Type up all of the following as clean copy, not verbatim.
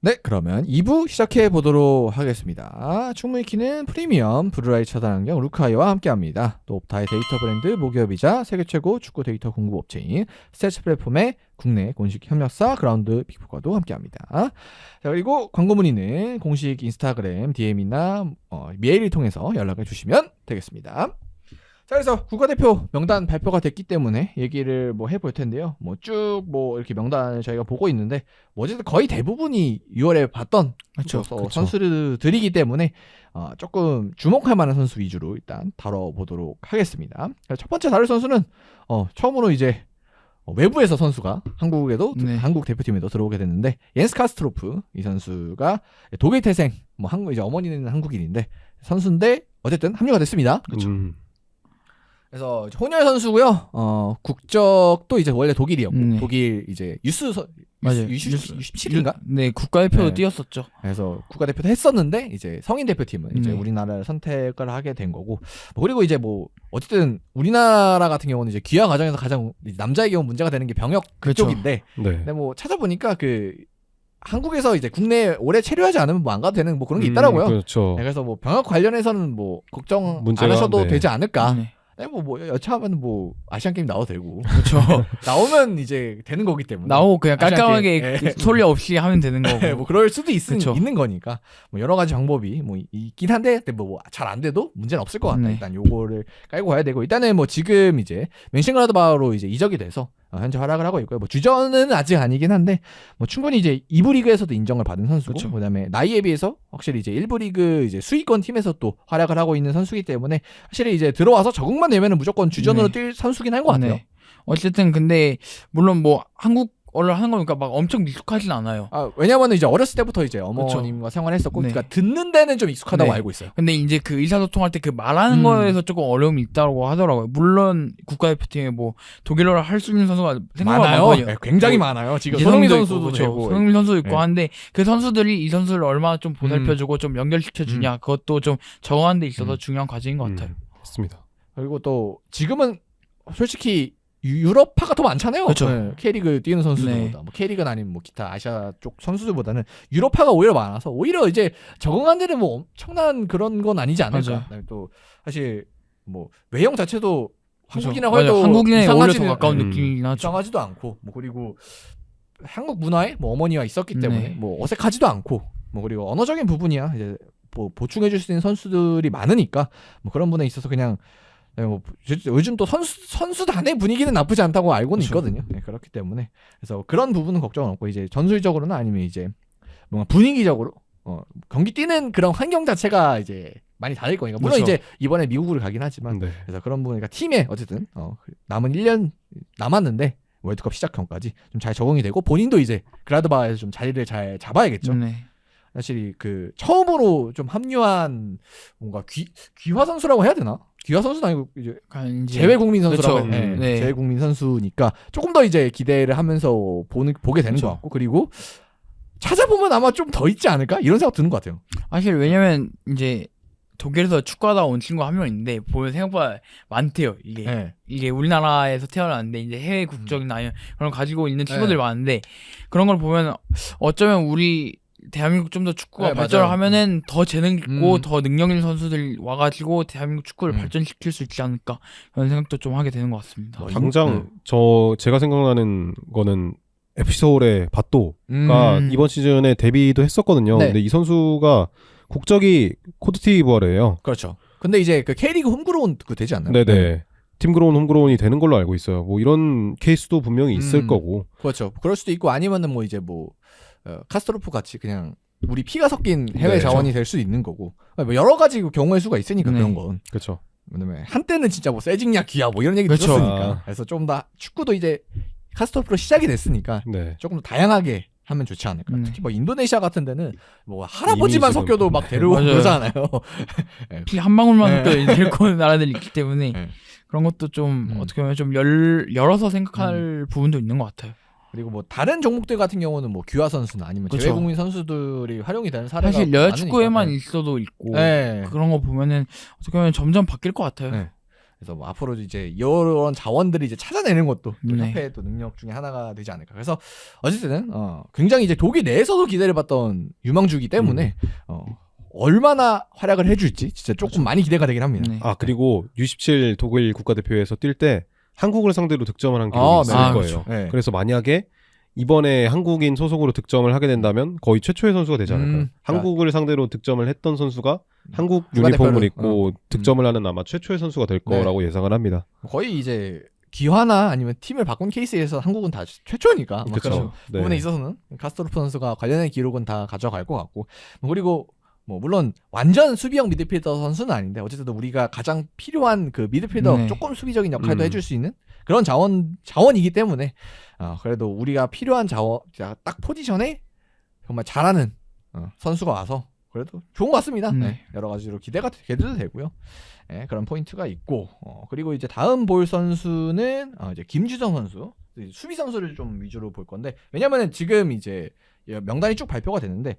네, 그러면 2부 시작해 보도록 하겠습니다. 충분히 키는 프리미엄 블루라이트 차단 안경 루카이와 함께합니다. 또 옵타의 데이터 브랜드 모기업이자 세계 최고 축구 데이터 공급 업체인 스태츠 플랫폼의 국내 공식 협력사 그라운드 빅4과도 함께합니다. 자, 그리고 광고 문의는 공식 인스타그램 DM이나 메일을 통해서 연락을 주시면 되겠습니다. 자, 그래서 국가대표 명단 발표가 됐기 때문에 얘기를 뭐 해볼 텐데요. 뭐 쭉 뭐 이렇게 명단을 저희가 보고 있는데 뭐 어쨌든 거의 대부분이 6월에 봤던 그렇죠. 선수들이기 때문에 조금 주목할 만한 선수 위주로 일단 다뤄보도록 하겠습니다. 첫 번째 다룰 선수는 처음으로 이제 외부에서 선수가 한국에도 한국 대표팀에도 들어오게 됐는데 옌스 카스트로프 이 선수가 독일 태생 뭐 이제 어머니는 한국인인데 선수인데 어쨌든 합류가 됐습니다. 그렇죠. 그래서 혼혈 선수고요. 국적도 이제 원래 독일이었고 독일 이제 U17인가? 네, 국가대표도 뛰었었죠. 그래서 국가대표도 했었는데 이제 성인 대표팀은 이제 우리나라를 선택을 하게 된 거고. 그리고 이제 뭐 어쨌든 우리나라 같은 경우는 이제 귀화 과정에서 가장 남자의 경우 문제가 되는 게 병역 그쪽인데. 네. 근데 뭐 찾아보니까 한국에서 이제 국내에 오래 체류하지 않으면 뭐 안 가도 되는 뭐 그런 게 있더라고요. 그렇죠. 네, 그래서 뭐 병역 관련해서는 뭐 걱정 문제가, 안 하셔도 네. 되지 않을까. 네. 뭐 여차하면 뭐 아시안 게임 나와도 되고. 그렇죠. 나오면 이제 되는 거기 때문에. 나오고 그냥 깔끔하게 게임, 소리 없이 하면 되는 거고. 뭐 그럴 수도 그쵸. 있는 거니까. 뭐 여러 가지 방법이 뭐 있긴 한데 뭐 잘 안 돼도 문제는 없을 것 같아요. 네. 일단 요거를 깔고 가야 되고 일단은 뭐 지금 이제 멘싱글라드바흐로 이제 이적이 돼서 현재 활약을 하고 있고요. 뭐 주전은 아직 아니긴 한데 뭐 충분히 이제 2부 리그에서도 인정을 받은 선수고 그쵸. 그다음에 나이에 비해서 확실히 이제 1부 리그 이제 수위권 팀에서 또 활약을 하고 있는 선수이기 때문에 확실히 이제 들어와서 적응만 되면은 무조건 주전으로 뛸 선수긴 한 것 같아요. 네. 어쨌든 근데 물론 뭐 한국어를 하는 거니까 막 엄청 익숙하진 않아요. 왜냐면은 이제 어렸을 때부터 이제 어머님과 그쵸. 생활했었고, 네. 그러니까 듣는 데는 좀 익숙하다고 네. 알고 있어요. 근데 이제 그 의사소통할 때 그 말하는 거에서 조금 어려움이 있다고 하더라고요. 물론 국가대표팀에 뭐 독일어를 할 수 있는 선수가 생각보다 많아요. 많거든요. 네, 굉장히 많아요. 지금 이재성도 손흥민 있고, 선수도 그쵸. 되고. 손흥민 선수 있고 네. 한데 그 선수들이 이 선수를 얼마나 좀 보살펴주고 좀 연결시켜주냐 그것도 좀 적응하는 데 있어서 중요한 과정인 것 같아요. 맞습니다. 그리고 또 지금은 솔직히 유럽파가 더 많잖아요. 그쵸. 네, K리그 뛰는 선수들보다. 네. 뭐 K리그는 아니면 뭐 기타 아시아 쪽 선수들보다는 유럽파가 오히려 많아서 오히려 이제 적응한 데는 뭐 엄청난 그런 건 아니지 않을까. 또 사실 뭐 외형 자체도 한국이나 해도 한국인에 오히려 더 이상하지는- 가까운 네. 느낌이긴 하죠. 이상하지도 않고 뭐 그리고 한국 문화에 뭐 어머니와 있었기 때문에 네. 뭐 어색하지도 않고 뭐 그리고 언어적인 부분이야 이제 뭐 보충해줄 수 있는 선수들이 많으니까 뭐 그런 부분에 있어서 그냥 뭐 요즘 또 선수단의 분위기는 나쁘지 않다고 알고는 그렇죠. 있거든요. 네, 그렇기 때문에 그래서 그런 부분은 걱정은 없고 이제 전술적으로나 아니면 이제 뭔가 분위기적으로 경기 뛰는 그런 환경 자체가 이제 많이 다를 거니까 물론 그렇죠. 이제 이번에 미국을 가긴 하지만 네. 그래서 그런 부분이니까 팀에 어쨌든 남은 1년 남았는데 월드컵 시작 전까지 좀 잘 적응이 되고 본인도 이제 그라드바에서 좀 자리를 잘 잡아야겠죠. 네. 사실 처음으로 좀 합류한 뭔가 귀화 선수라고 해야 되나? 귀화 선수는 아니고 이제 재외 국민 선수라고 그렇죠. 해야 되나? 네. 재외 국민 선수니까 조금 더 이제 기대를 하면서 보게 되는 그렇죠. 것 같고 그리고 찾아보면 아마 좀 더 있지 않을까? 이런 생각 드는 것 같아요. 사실 왜냐면 이제 독일에서 축구하다 온 친구 한 명 있는데 보면 생각보다 많대요. 이게 우리나라에서 태어났는데 이제 해외 국적이나 아니면 그런 거 가지고 있는 친구들이 많은데 그런 걸 보면 어쩌면 우리 대한민국 좀 더 축구가 발전을 맞아요. 하면은 더 재능 있고 더 능력 있는 선수들 와가지고 대한민국 축구를 발전시킬 수 있지 않을까 그런 생각도 좀 하게 되는 것 같습니다. 당장 제가 생각나는 거는 FC 서울의 바또가 이번 시즌에 데뷔도 했었거든요. 네. 근데 이 선수가 국적이 코트디부아르예요. 그렇죠. 근데 이제 그 K리그 홈그로운 되지 않나요? 네네. 팀그로운 홈그로운이 되는 걸로 알고 있어요. 뭐 이런 케이스도 분명히 있을 거고. 그렇죠. 그럴 수도 있고 아니면은 뭐 이제 뭐 카스트로프 같이 그냥 우리 피가 섞인 해외 네, 자원이 될 수도 있는 거고 뭐 여러 가지 경우의 수가 있으니까 그런 건. 그렇죠. 왜냐면 한때는 진짜 뭐 세징야 귀야 뭐 이런 얘기 그렇죠. 들었으니까 그래서 좀 더 축구도 이제 카스트로프로 시작이 됐으니까 네. 조금 더 다양하게 하면 좋지 않을까. 특히 뭐 인도네시아 같은 데는 뭐 할아버지만 이미 지금- 섞여도 막 데려오고 맞아요. 그러잖아요. 피 한 방울만 네. 데리고 오는 나라들이 있기 때문에 네. 그런 것도 좀 어떻게 보면 좀 열어서 생각할 부분도 있는 것 같아요. 그리고 뭐 다른 종목들 같은 경우는 뭐 귀화 선수나 아니면 그렇죠. 재외국민 선수들이 활용이 되는 사례가 사실 여자 많으니까. 축구에만 네. 있어도 있고 네. 그런 거 보면은 어떻게 보면 점점 바뀔 것 같아요. 네. 그래서 뭐 앞으로 이제 이런 자원들이 이제 찾아내는 것도 또 네. 협회의 또 능력 중에 하나가 되지 않을까. 그래서 어쨌든 굉장히 이제 독일 내에서도 기대를 받던 유망주이기 때문에 얼마나 활약을 해줄지 진짜 조금 많이 기대가 되긴 합니다. 네. 그리고 U17 독일 국가대표에서 뛸 때 한국을 상대로 득점을 한 기록이 있을 네. 거예요. 그렇죠. 네. 그래서 만약에 이번에 한국인 소속으로 득점을 하게 된다면 거의 최초의 선수가 되지 않을까요? 한국을 상대로 득점을 했던 선수가 한국 유니폼을 입고 득점을 하는 아마 최초의 선수가 될 거라고 예상을 합니다. 거의 이제 기화나 아니면 팀을 바꾼 케이스에서 한국은 다 최초니까 뭐 그런 그렇죠. 네. 부분에 있어서는 카스토르프 선수가 관련된 기록은 다 가져갈 것 같고 그리고 뭐 물론 완전 수비형 미드필더 선수는 아닌데 어쨌든 우리가 가장 필요한 그 미드필더 네. 조금 수비적인 역할도 해줄 수 있는 그런 자원이기 때문에 그래도 우리가 필요한 자원 딱 포지션에 정말 잘하는 선수가 와서 그래도 좋은 것 같습니다. 네. 여러 가지로 기대도 되고요. 네, 그런 포인트가 있고 그리고 이제 다음 볼 선수는 이제 김주성 선수 수비 선수를 좀 위주로 볼 건데 왜냐면은 지금 이제 명단이 쭉 발표가 됐는데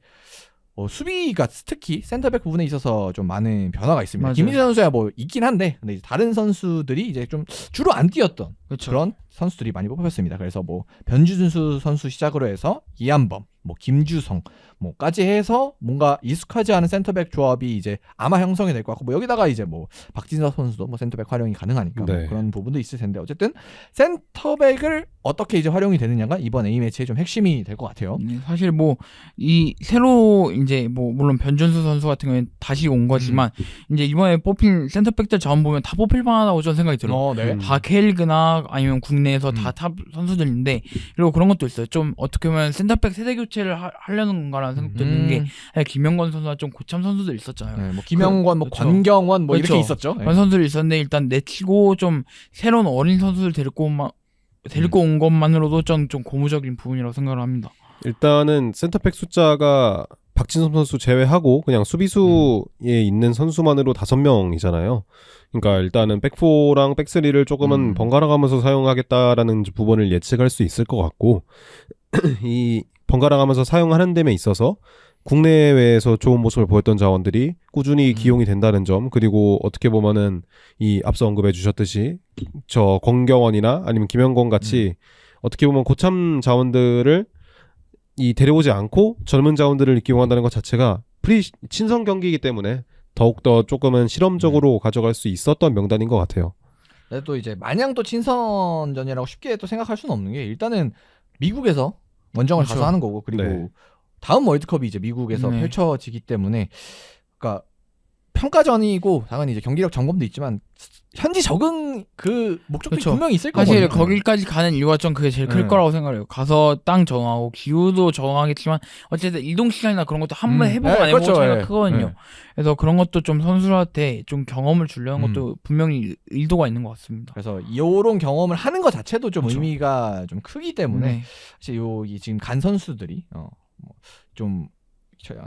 수비가 특히 센터백 부분에 있어서 좀 많은 변화가 있습니다. 맞아요. 김민재 선수야 뭐 있긴 한데 근데 이제 다른 선수들이 이제 좀 주로 안 뛰었던 그렇죠. 그런 선수들이 많이 뽑혔습니다. 그래서 뭐 변준수 선수 시작으로 해서 이한범, 뭐 김주성, 뭐까지 해서 뭔가 익숙하지 않은 센터백 조합이 이제 아마 형성이 될 것 같고 뭐 여기다가 이제 뭐 박진서 선수도 뭐 센터백 활용이 가능하니까 네. 뭐 그런 부분도 있을 텐데 어쨌든 센터백을 어떻게 이제 활용이 되느냐가 이번 A 매치의 좀 핵심이 될 것 같아요. 사실 뭐 이 새로 이제 뭐 물론 변준수 선수 같은 경우는 다시 온 거지만 이제 이번에 뽑힌 센터백들 자원 보면 다 뽑힐 만하다고 저는 생각이 들어요. 네. 다 K리그나 아니면 국내에서 다 탑 선수들인데 그리고 그런 것도 있어요. 좀 어떻게 보면 센터백 세대 교체를 하려는 건가라는 생각 드는 게 김영권 선수나 좀 고참 선수들 있었잖아요. 네, 뭐 김영권, 뭐 그렇죠. 권경원 뭐 그렇죠. 이렇게 있었죠. 그런 선수들이 있었는데 일단 내치고 좀 새로운 어린 선수들 데리고 온 것만으로도 좀 고무적인 부분이라고 생각을 합니다. 일단은 센터백 숫자가 박진섭 선수 제외하고 그냥 수비수에 있는 선수만으로 5명이잖아요. 그러니까 일단은 백포랑 백스리를 조금은 번갈아 가면서 사용하겠다라는 부분을 예측할 수 있을 것 같고 이 번갈아 가면서 사용하는 데에 있어서 국내외에서 좋은 모습을 보였던 자원들이 꾸준히 기용이 된다는 점 그리고 어떻게 보면은 이 앞서 언급해 주셨듯이 저 권경원이나 아니면 김영권 같이 어떻게 보면 고참 자원들을 데려오지 않고 젊은 자원들을 기용한다는 것 자체가 친선 경기이기 때문에 더욱더 조금은 실험적으로 가져갈 수 있었던 명단인 것 같아요. 근데 또 이제 마냥 또 친선전이라고 쉽게 또 생각할 수는 없는 게 일단은 미국에서 원정을 그렇죠. 가서 하는 거고 그리고 네. 다음 월드컵이 이제 미국에서 펼쳐지기 때문에 그러니까 평가전이고 당연히 이제 경기력 점검도 있지만 현지 적응 그 목적들이 그렇죠. 분명히 있을 사실 거거든요. 거기까지 가는 이유가 좀 그게 제일 클 거라고 생각해요. 가서 땅 정하고 기후도 정하겠지만 어쨌든 이동 시간이나 그런 것도 한 번 해보고 안 해보고 그렇죠. 차이가 네. 크거든요. 네. 그래서 그런 것도 좀 선수한테 좀 경험을 주려는 것도 분명히 의도가 있는 것 같습니다. 그래서 이런 경험을 하는 것 자체도 좀 그렇죠. 의미가 좀 크기 때문에 네. 사실 이 지금 간 선수들이 좀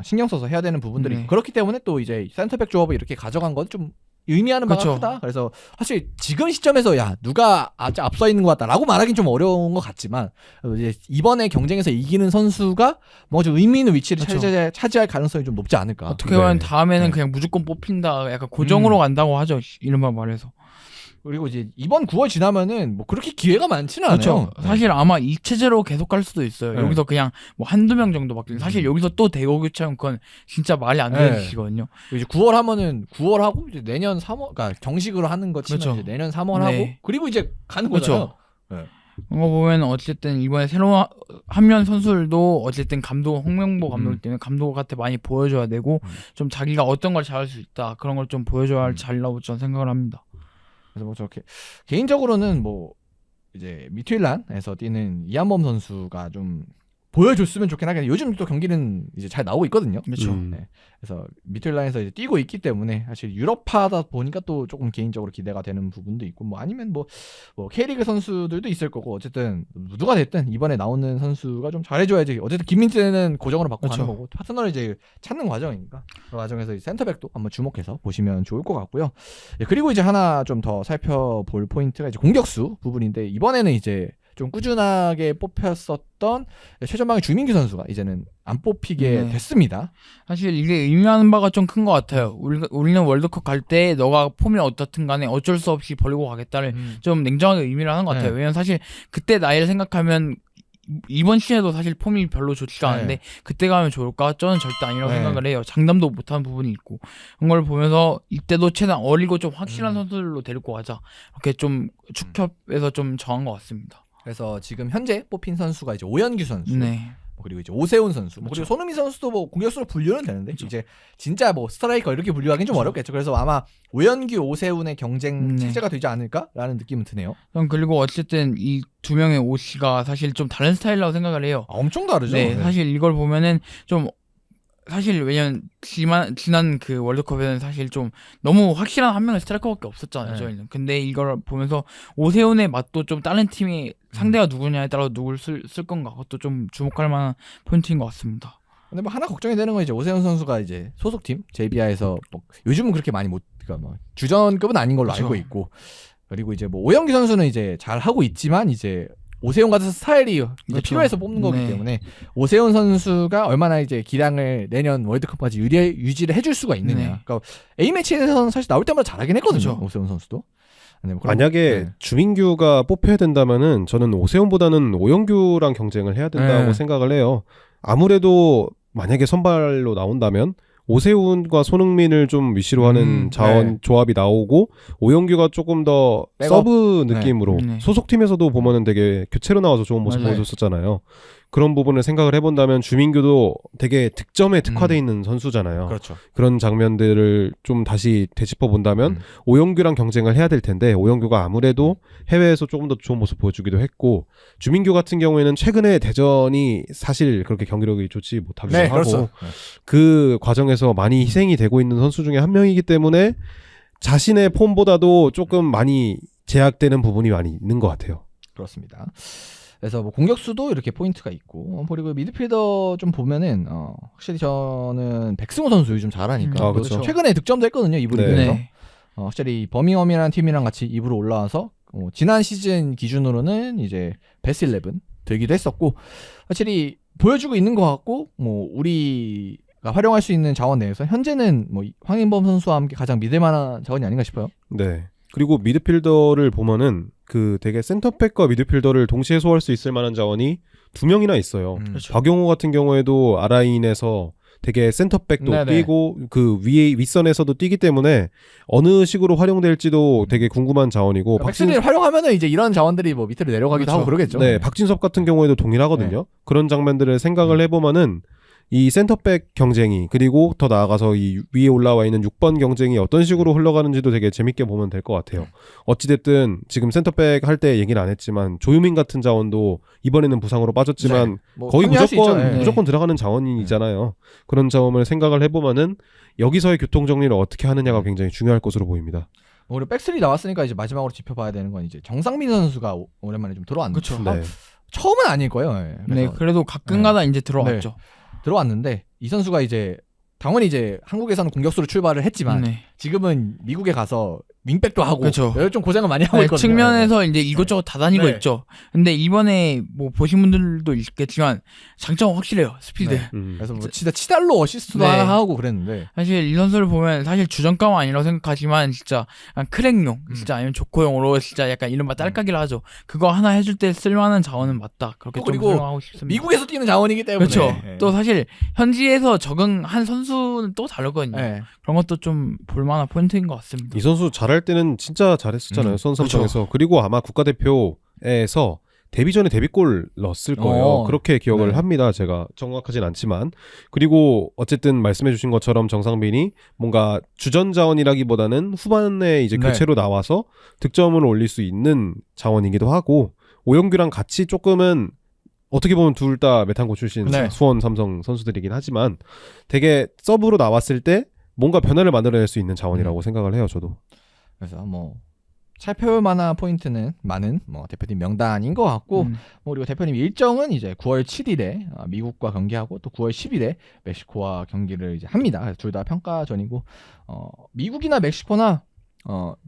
신경 써서 해야 되는 부분들이 그렇기 때문에 또 이제 센터백 조합을 이렇게 가져간 건 좀 의미하는 바가 그렇죠. 크다. 그래서 사실 지금 시점에서 야 누가 앞서 있는 것 같다라고 말하긴 좀 어려운 것 같지만 이제 이번에 경쟁에서 이기는 선수가 뭔가 좀 의미 있는 위치를 그렇죠. 차지할 가능성이 좀 높지 않을까. 어떻게 보면 네. 다음에는 네. 그냥 무조건 뽑힌다. 약간 고정으로 간다고 하죠. 이른바 말해서. 그리고 이제 이번 9월 지나면은 뭐 그렇게 기회가 많지는 그렇죠. 않아요. 사실 아마 이 체제로 계속 갈 수도 있어요. 네. 여기서 그냥 뭐 한두 명 정도 바뀌는. 사실 여기서 또 대거 교체하면 그건 진짜 말이 안 되는 네. 짓이거든요. 이제 9월 하면은 9월 하고 이제 내년 3월, 그러니까 정식으로 하는 거 치면 그렇죠. 이제 내년 3월 네. 하고 그리고 이제 가는 그렇죠. 거잖아요. 그런 거 보면 어쨌든 이번에 새로 합류한 선수들도 어쨌든 홍명보 감독 때문에 감독한테 많이 보여줘야 되고 좀 자기가 어떤 걸 잘할 수 있다 그런 걸 좀 보여줘야 할 잘라고 저는 생각을 합니다. 그래서 뭐 저렇게 개인적으로는 뭐 이제 미트윌란에서 뛰는 이한범 선수가 좀 보여줬으면 좋긴 하겠는데 요즘 또 경기는 이제 잘 나오고 있거든요. 그렇죠. 네. 그래서 미틀라인에서 이제 뛰고 있기 때문에 사실 유럽파다 보니까 또 조금 개인적으로 기대가 되는 부분도 있고 뭐 아니면 뭐 K리그 선수들도 있을 거고 어쨌든 누가 됐든 이번에 나오는 선수가 좀 잘해줘야지. 어쨌든 김민재는 고정으로 바꿔 그렇죠. 가는 거고 파트너를 이제 찾는 과정이니까 그 과정에서 센터백도 한번 주목해서 보시면 좋을 것 같고요. 예, 그리고 이제 하나 좀 더 살펴볼 포인트가 이제 공격수 부분인데 이번에는 이제 좀 꾸준하게 뽑혔었던 최전방의 주민규 선수가 이제는 안 뽑히게 네. 됐습니다. 사실 이게 의미하는 바가 좀 큰 것 같아요. 우리는 월드컵 갈 때 너가 폼이 어떻든 간에 어쩔 수 없이 버리고 가겠다를 좀 냉정하게 의미를 하는 것 같아요. 네. 왜냐면 사실 그때 나이를 생각하면 이번 시즌에도 사실 폼이 별로 좋지가 네. 않은데 그때 가면 좋을까? 저는 절대 아니라고 네. 생각을 해요. 장담도 못한 부분이 있고 그런 걸 보면서 이때도 최대한 어리고 좀 확실한 선수들로 데리고 가자. 이렇게 좀 축협에서 좀 정한 것 같습니다. 그래서 지금 현재 뽑힌 선수가 이제 오연규 선수, 네. 그리고 이제 오세훈 선수, 그리고 그렇죠. 손흥민 선수도 뭐 공격수로 분류는 되는데 그렇죠. 이제 진짜 뭐 스트라이커 이렇게 분류하기는 좀 그렇죠. 어렵겠죠. 그래서 아마 오연규, 오세훈의 경쟁 네. 체제가 되지 않을까라는 느낌은 드네요. 그리고 어쨌든 이 두 명의 OC가 사실 좀 다른 스타일이라고 생각을 해요. 엄청 다르죠. 네, 사실 이걸 보면은 좀 사실 왜냐면 지난 그 월드컵에는 사실 좀 너무 확실한 한 명의 스트라이커밖에 없었잖아요. 네. 저희는. 근데 이걸 보면서 오세훈의 맛도 좀 다른 팀이 상대가 누구냐에 따라 누굴 쓸 건가 그것도 좀 주목할 만한 포인트인 것 같습니다. 근데 뭐 하나 걱정이 되는 건 이제 오세훈 선수가 이제 소속팀 제비야에서 뭐 요즘은 그렇게 많이 못, 그러니까 뭐 주전급은 아닌 걸로 그렇죠. 알고 있고, 그리고 이제 뭐 오영규 선수는 이제 잘 하고 있지만 이제 오세훈 같은 스타일이 이제 그렇죠. 필요해서 뽑는 거기 네. 때문에 오세훈 선수가 얼마나 이제 기량을 내년 월드컵까지 유지를 해줄 수가 있느냐. 네. 그러니까 A 매치에서는 사실 나올 때마다 잘하긴 했거든요. 그렇죠. 오세훈 선수도. 네, 뭐 만약에 네. 주민규가 뽑혀야 된다면은 저는 오세훈보다는 오영규랑 경쟁을 해야 된다고 네. 생각을 해요. 아무래도 만약에 선발로 나온다면 오세훈과 손흥민을 좀 위시로 하는 자원 네. 조합이 나오고 오영규가 조금 더 백업. 서브 느낌으로 네. 소속팀에서도 보면은 되게 교체로 나와서 좋은 모습 맞아요. 보여줬었잖아요. 그런 부분을 생각을 해본다면 주민규도 되게 득점에 특화돼 있는 선수잖아요. 그렇죠. 그런 장면들을 좀 다시 되짚어 본다면 음. 오영규랑 경쟁을 해야 될 텐데 오영규가 아무래도 해외에서 조금 더 좋은 모습 보여주기도 했고 주민규 같은 경우에는 최근에 대전이 사실 그렇게 경기력이 좋지 못하기도 네, 하고 그렇죠. 그 과정에서 많이 희생이 되고 있는 선수 중에 한 명이기 때문에 자신의 폼보다도 조금 많이 제약되는 부분이 많이 있는 것 같아요. 그렇습니다. 그래서 뭐 공격수도 이렇게 포인트가 있고, 그리고 미드필더 좀 보면은 확실히 저는 백승호 선수 요즘 잘하니까. 아, 그렇죠. 최근에 득점도 했거든요, 이부 네. 리그에서. 네. 확실히 버밍엄이라는 팀이랑 같이 2부로 올라와서 지난 시즌 기준으로는 이제 베스트 11 들기도 했었고, 확실히 보여주고 있는 것 같고, 뭐 우리가 활용할 수 있는 자원 내에서 현재는 뭐 황인범 선수와 함께 가장 믿을만한 자원이 아닌가 싶어요. 네. 그리고 미드필더를 보면은 그 되게 센터백과 미드필더를 동시에 소화할 수 있을 만한 자원이 2명이나 있어요. 그렇죠. 박용호 같은 경우에도 아라인에서 되게 센터백도 네네. 뛰고 그 윗선에서도 뛰기 때문에 어느 식으로 활용될지도 되게 궁금한 자원이고 백스리를 활용하면은 이제 이런 자원들이 뭐 밑으로 내려가기도 그렇죠. 하고 그러겠죠. 네, 박진섭 같은 경우에도 동일하거든요. 그런 장면들을 생각을 해보면은 이 센터백 경쟁이 그리고 더 나아가서 이 위에 올라와 있는 6번 경쟁이 어떤 식으로 흘러가는지도 되게 재밌게 보면 될 것 같아요. 어찌됐든 지금 센터백 할 때 얘기는 안 했지만 조유민 같은 자원도 이번에는 부상으로 빠졌지만 뭐 거의 합류할 수 있죠. 무조건 네. 무조건 들어가는 자원이잖아요. 그런 자원을 생각을 해보면은 여기서의 교통 정리를 어떻게 하느냐가 굉장히 중요할 것으로 보입니다. 우리 백스리 나왔으니까 이제 마지막으로 짚어봐야 되는 건 이제 정상민 선수가 오랜만에 좀 들어왔는데 그렇죠. 네. 처음은 아닐 거예요. 네. 네, 그래서 그래도 가끔가다 이제 들어왔죠. 들어왔는데 이 선수가 이제 당연히 이제 한국에서는 공격수로 출발을 했지만 네. 지금은 미국에 가서 윙백도 하고 그렇죠. 좀 고생을 많이 하고 네, 있거든요. 측면에서 이제 이것저것 다 다니고 네. 있죠. 근데 이번에 뭐 보신 분들도 있겠지만 장점은 확실해요. 스피드. 네. 음. 그래서 뭐 진짜 치달로 어시스트도 네. 하나 하고 그랬는데 사실 이 선수를 보면 사실 주전감은 아니라고 생각하지만 진짜 약간 크랙용 진짜 아니면 조커용으로 진짜 약간 이른바 딸깍이라 하죠. 그거 하나 해줄 때 쓸만한 자원은 맞다. 그렇게 좀 그리고 설명하고 싶습니다. 미국에서 뛰는 자원이기 때문에 그렇죠. 네. 또 사실 현지에서 적응한 선수는 또 다르거든요. 네. 그런 것도 좀 볼만한 포인트인 것 같습니다. 이 선수 잘할 때는 진짜 잘했었잖아요. 선수상에서. 그리고 아마 국가대표에서 데뷔전에 데뷔골 넣었을 거예요. 그렇게 기억을 네. 합니다. 제가 정확하진 않지만. 그리고 어쨌든 말씀해주신 것처럼 정상빈이 뭔가 주전 자원이라기보다는 후반에 이제 네. 교체로 나와서 득점을 올릴 수 있는 자원이기도 하고 오영규랑 같이 조금은 어떻게 보면 둘 다 메탄고 출신 네. 수원 삼성 선수들이긴 하지만 되게 서브로 나왔을 때 뭔가 변화를 만들어낼 수 있는 자원이라고 생각을 해요. 저도. 그래서 뭐 살펴볼 만한 포인트는 많은 뭐 대표팀 명단인 것 같고 뭐 그리고 대표님 일정은 이제 9월 7일에 미국과 경기하고 또 9월 10일에 멕시코와 경기를 이제 합니다. 둘 다 평가전이고 미국이나 멕시코나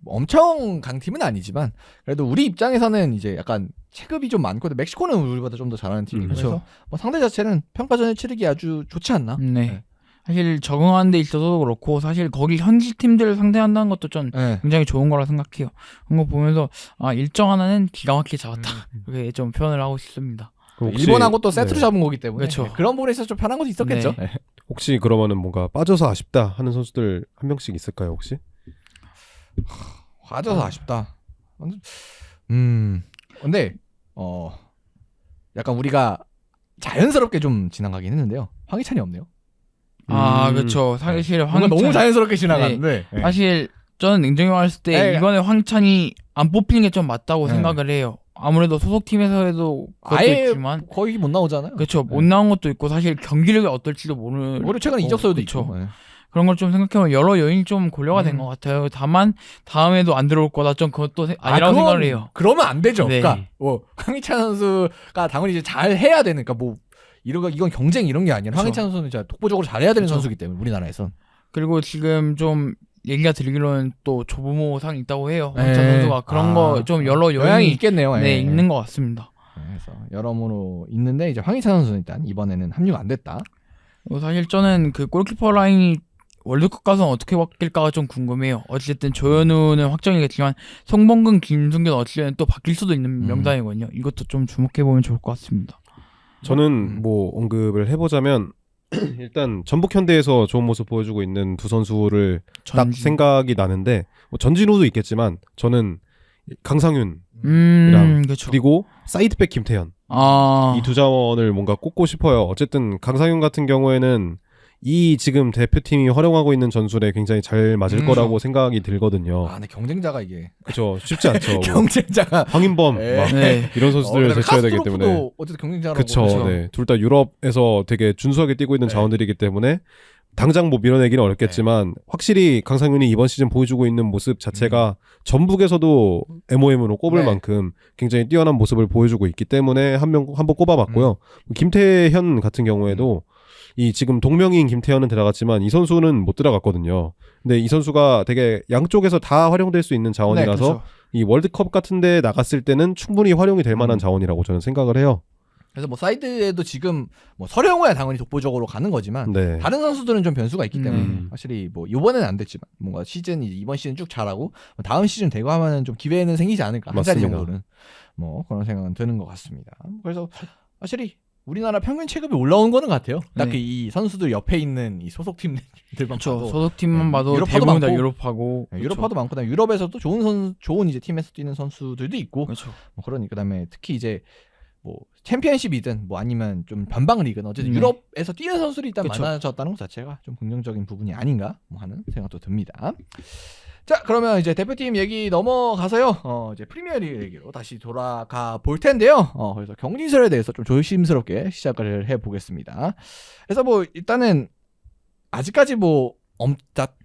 엄청 강팀은 아니지만 그래도 우리 입장에서는 이제 약간 체급이 좀 많고 멕시코는 우리보다 좀 더 잘하는 팀이고 그래서 뭐 상대 자체는 평가전을 치르기 아주 좋지 않나? 네. 네. 사실 적응하는 데 있어서도 그렇고 사실 거기 현지 팀들을 상대한다는 것도 좀 네. 굉장히 좋은 거라 생각해요. 그런 거 보면서 일정 하나는 기가 막히게 잡았다. 그렇게 좀 표현을 하고 싶습니다. 일본하고 또 세트로 네. 잡은 거기 때문에 그렇죠. 네. 그런 부분에 있어서 좀 편한 것도 있었겠죠. 네. 혹시 그러면은 뭔가 빠져서 아쉽다 하는 선수들 한 명씩 있을까요 혹시? 빠져서 아쉽다. 근데 약간 우리가 자연스럽게 좀 지나가긴 했는데요. 황희찬이 없네요. 그렇죠. 사실 뭔가 너무 자연스럽게 지나갔는데 네. 사실 저는 냉정했을 때 네. 이번에 황희찬이 안 뽑히는 게 좀 맞다고 네. 생각을 해요. 아무래도 소속팀에서 해도 그것도 아예 있지만 거의 못 나오잖아요. 그렇죠. 못 나온 것도 있고 사실 경기력이 어떨지도 모르는 오히려 최근에 이적서도 그쵸. 있고. 네. 그런 걸 좀 생각해보면 여러 요인이 좀 고려가 된 것 같아요. 다만 다음에도 안 들어올 거다 좀 그것도 아니라고 그건 생각을 해요. 그러면 안 되죠. 네. 그러니까 황희찬 선수가 당연히 이제 잘 해야 되니까 이건 경쟁 이런 게 아니라 그쵸. 황희찬 선수는 진짜 독보적으로 잘해야 되는 그쵸. 선수이기 때문에 우리나라에선. 그리고 지금 좀 얘기가 들리기로는 또 조부모상이 있다고 해요. 네. 황희찬 선수가 그런 거 좀 여러 영향이 요인이 있겠네요. 네, 예. 있는 것 같습니다. 그래서 여러모로 있는데 이제 황희찬 선수는 일단 이번에는 합류가 안 됐다. 사실 저는 그 골키퍼 라인이 월드컵 가서 어떻게 바뀔까가 좀 궁금해요. 어쨌든 조현우는 확정이겠지만 송범근, 김승규는 어찌되면 또 바뀔 수도 있는 명단이거든요. 이것도 좀 주목해보면 좋을 것 같습니다. 저는 뭐 언급을 해보자면 일단 전북 현대에서 좋은 모습 보여주고 있는 두 선수를 딱 생각이 나는데 뭐 전진우도 있겠지만 저는 강상윤 그렇죠. 그리고 사이드백 김태현 이 두 자원을 뭔가 꼽고 싶어요. 어쨌든 강상윤 같은 경우에는 이 지금 대표팀이 활용하고 있는 전술에 굉장히 잘 맞을 거라고 생각이 들거든요. 근데 경쟁자가 이게 그렇죠. 쉽지 않죠. 경쟁자가 황인범 네. 막 네. 이런 선수들을 제쳐야 되기 때문에 어쨌든 경쟁자라고. 그렇죠. 네. 둘 다 유럽에서 되게 준수하게 뛰고 있는 네. 자원들이기 때문에 당장 뭐 밀어내기는 어렵겠지만 확실히 강상윤이 이번 시즌 보여주고 있는 모습 자체가 전북에서도 MOM으로 꼽을 네. 만큼 굉장히 뛰어난 모습을 보여주고 있기 때문에 한번 꼽아봤고요. 김태현 같은 경우에도 이 지금 동명이인 김태현은 들어갔지만 이 선수는 못 들어갔거든요. 근데 이 선수가 되게 양쪽에서 다 활용될 수 있는 자원이라서 네, 그렇죠. 이 월드컵 같은데 나갔을 때는 충분히 활용이 될 만한 자원이라고 저는 생각을 해요. 그래서 뭐 사이드에도 지금 뭐 서령호야 당연히 독보적으로 가는 거지만 네. 다른 선수들은 좀 변수가 있기 때문에 확실히 뭐 이번에는 안 됐지만 뭔가 이번 시즌 쭉 잘하고 다음 시즌 되고 하면은 좀 기회는 생기지 않을까 한 자리 맞습니다. 정도는 뭐 그런 생각은 드는 것 같습니다. 그래서 확실히 우리나라 평균 체급이 올라온 거는 같아요. 딱히 네. 이 선수들 옆에 있는 이 소속팀들만 그렇죠. 봐도 소속팀만 봐도 유럽파도 대부분 다 많고. 유럽하고 네, 유럽파도 많고 그다음에 유럽에서도 좋은 이제 팀에서 뛰는 선수들도 있고 그렇죠. 뭐 그러니 그다음에 특히 이제 뭐 챔피언십이든 뭐 아니면 좀 변방 리그는 어쨌든 네. 유럽에서 뛰는 선수들이 일단 그쵸. 많아졌다는 것 자체가 좀 긍정적인 부분이 아닌가 뭐 하는 생각도 듭니다. 자, 그러면 이제 대표팀 얘기 넘어가서요. 이제 프리미어리그 얘기로 다시 돌아가 볼 텐데요. 그래서 경진설에 대해서 좀 조심스럽게 시작을 해 보겠습니다. 그래서 뭐 일단은 아직까지 뭐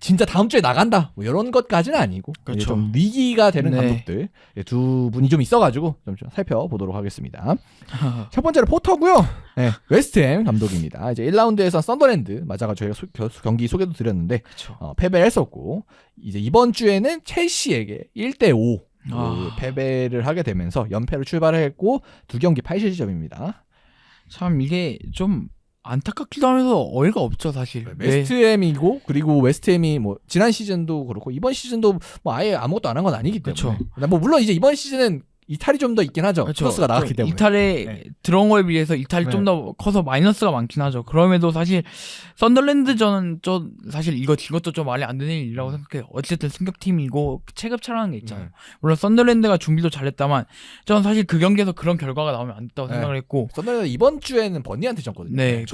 진짜 다음 주에 나간다 뭐 이런 것까지는 아니고 그렇죠. 이제 좀 위기가 되는 네. 감독들 두 분이 좀 있어가지고 좀 살펴보도록 하겠습니다. 첫 번째로 포터고요. 네, 웨스트햄 감독입니다. 이제 1라운드에서 썬더랜드 맞아가지고 저희가 경기 소개도 드렸는데 그렇죠. 패배를 했었고 이제 이번 주에는 첼시에게 1대5 패배를 하게 되면서 연패로 출발을 했고 2경기 8실점입니다. 참 이게 좀 안타깝기도 하면서 어이가 없죠 사실. 웨스트햄이고 그리고 웨스트햄이 뭐 지난 시즌도 그렇고 이번 시즌도 뭐 아예 아무것도 안 한 건 아니기 때문에. 그쵸. 뭐 물론 이제 이번 시즌은 이탈이 좀 더 있긴 하죠. 그렇죠. 플러스가 나왔기 때문에. 이탈에 네. 들어온 거에 비해서 이탈이 네. 좀 더 커서 마이너스가 많긴 하죠. 그럼에도 사실 썬더랜드전은 좀 사실 이거 이것도 좀 말이 안 되는 일이라고 생각해요. 어쨌든 승격팀이고 체급차라는 게 있잖아요. 물론 썬더랜드가 준비도 잘했다만 저는 사실 그 경기에서 그런 결과가 나오면 안 됐다고 네. 생각을 했고. 썬더랜드 이번 주에는 번니한테 졌거든요. 네,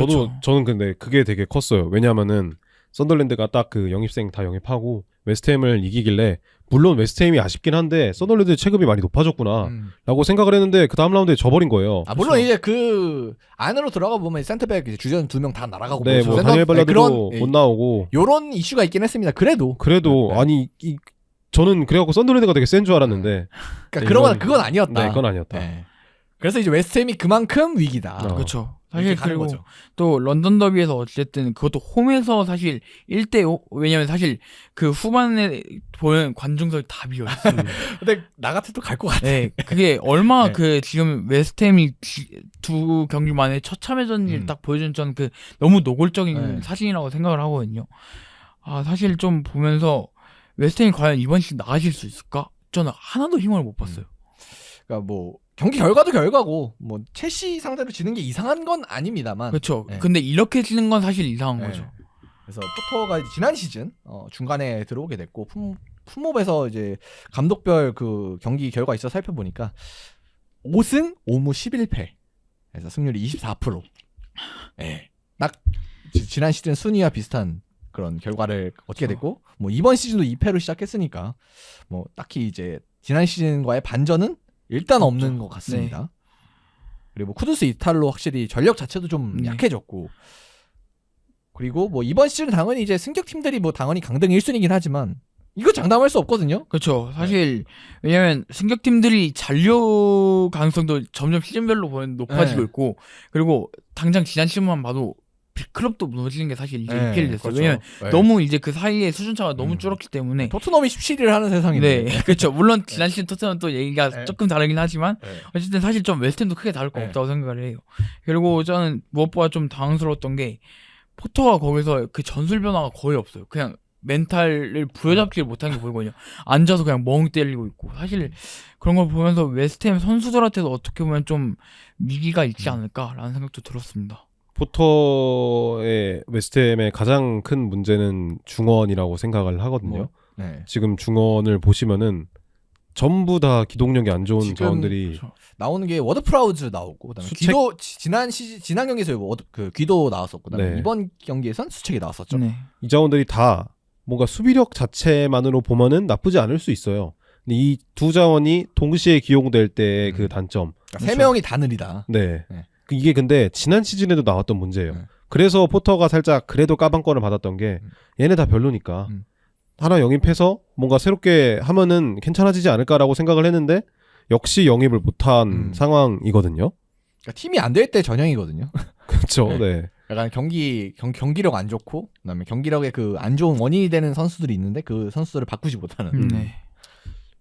저는 근데 그게 되게 컸어요. 왜냐하면은 썬더랜드가 딱 그 영입생 다 영입하고 웨스트햄을 이기길래 물론 웨스트햄이 아쉽긴 한데 썬더랜드 체급이 많이 높아졌구나 라고 생각을 했는데 그 다음 라운드에 져버린 거예요. 물론 그쵸. 이제 그 안으로 들어가 보면 센터백 이제 주전 2명 다 날아가고 네, 뭐 다니엘 발라드도 못 나오고 요런 이슈가 있긴 했습니다. 그래도 그래도 네. 아니 저는 그래갖고 썬더랜드가 되게 센 줄 알았는데 그러니까 그건 아니었다. 네, 그건 아니었다. 네. 그래서 이제 웨스트햄이 그만큼 위기다. 그렇죠. 사실 이렇게 가는 그리고 거죠. 또 런던 더비에서 어쨌든 그것도 홈에서 사실 1대5 왜냐면 사실 그 후반에 보면 관중석이 다 비어 있어요. 근데 나 같아도 갈 것 같아. 네, 그게 얼마나 네. 그 지금 웨스트햄이 두 경기 만에 처참해졌는지를 딱 보여준 저는 그 너무 노골적인 네. 사진이라고 생각을 하거든요. 아 사실 좀 보면서 웨스트햄이 과연 이번 시즌 나아질 수 있을까? 저는 하나도 희망을 못 봤어요. 그러니까 뭐 경기 결과도 결과고 뭐 첼시 상대로 지는 게 이상한 건 아닙니다만. 그렇죠. 네. 근데 이렇게 지는 건 사실 이상한 네. 거죠. 그래서 포터가 이제 지난 시즌 중간에 들어오게 됐고 품목에서 이제 감독별 그 경기 결과 있어 살펴보니까 5승 5무 11패. 그래서 승률이 24%. 예. 딱 지난 시즌 순위와 비슷한 그런 결과를 어떻게 됐고 뭐 이번 시즌도 2패로 시작했으니까 뭐 딱히 이제 지난 시즌과의 반전은 일단 없는 것 같습니다. 그리고 쿠두스 이탈로 확실히 전력 자체도 좀 네. 약해졌고 그리고 뭐 이번 시즌 당연히 이제 승격 팀들이 뭐 당연히 강등 1순위긴 하지만 이거 장담할 수 없거든요. 그렇죠. 사실 왜냐면 승격팀들이 잔류 가능성도 점점 시즌별로 높아지고 네. 있고 그리고 당장 지난 시즌만 봐도 빅클럽도 무너지는 게 사실 이제 네, EPL이 됐어요. 그렇죠. 왜냐면 네. 너무 이제 그 사이에 수준차가 너무 줄었기 때문에 토트넘이 17위를 하는 세상인데. 네, 그렇죠. 물론 지난 시즌 토트넘은 또 얘기가 네. 조금 다르긴 하지만 네. 어쨌든 사실 좀 웨스트햄도 크게 다를 거 네. 없다고 생각을 해요. 그리고 저는 무엇보다 좀 당황스러웠던 게 포터가 거기서 그 전술 변화가 거의 없어요. 그냥 멘탈을 부여잡지를 못한 게 보이거든요. 앉아서 그냥 멍 때리고 있고 사실 그런 걸 보면서 웨스트햄 선수들한테도 어떻게 보면 좀 위기가 있지 않을까라는 생각도 들었습니다. 포터의 웨스트햄의 가장 큰 문제는 중원이라고 생각을 하거든요. 네. 지금 중원을 보시면은 전부 다 기동력이 안 좋은 지금 자원들이 나오는 게 워드 프라우즈 나오고 그다음에 수책- 귀도 지난 경기에서 그 귀도 나왔었고 그다음에 네. 이번 경기에선 수책이 나왔었죠. 네. 이 자원들이 다 뭔가 수비력 자체만으로 보면은 나쁘지 않을 수 있어요. 근데 이 두 자원이 동시에 기용될 때의 그 단점. 그러니까 세 명이 다 느리다. 네. 네. 이게 근데 지난 시즌에도 나왔던 문제예요. 네. 그래서 포터가 살짝 그래도 까방권을 받았던 게 얘네 다 별로니까 하나 영입해서 뭔가 새롭게 하면은 괜찮아지지 않을까라고 생각을 했는데 역시 영입을 못한 상황이거든요. 그러니까 팀이 안 될 때 전형이거든요. 그렇죠. 네. 네. 약간 경기력 안 좋고 그다음에 경기력에 그 안 좋은 원인이 되는 선수들이 있는데 그 선수들을 바꾸지 못하는. 네.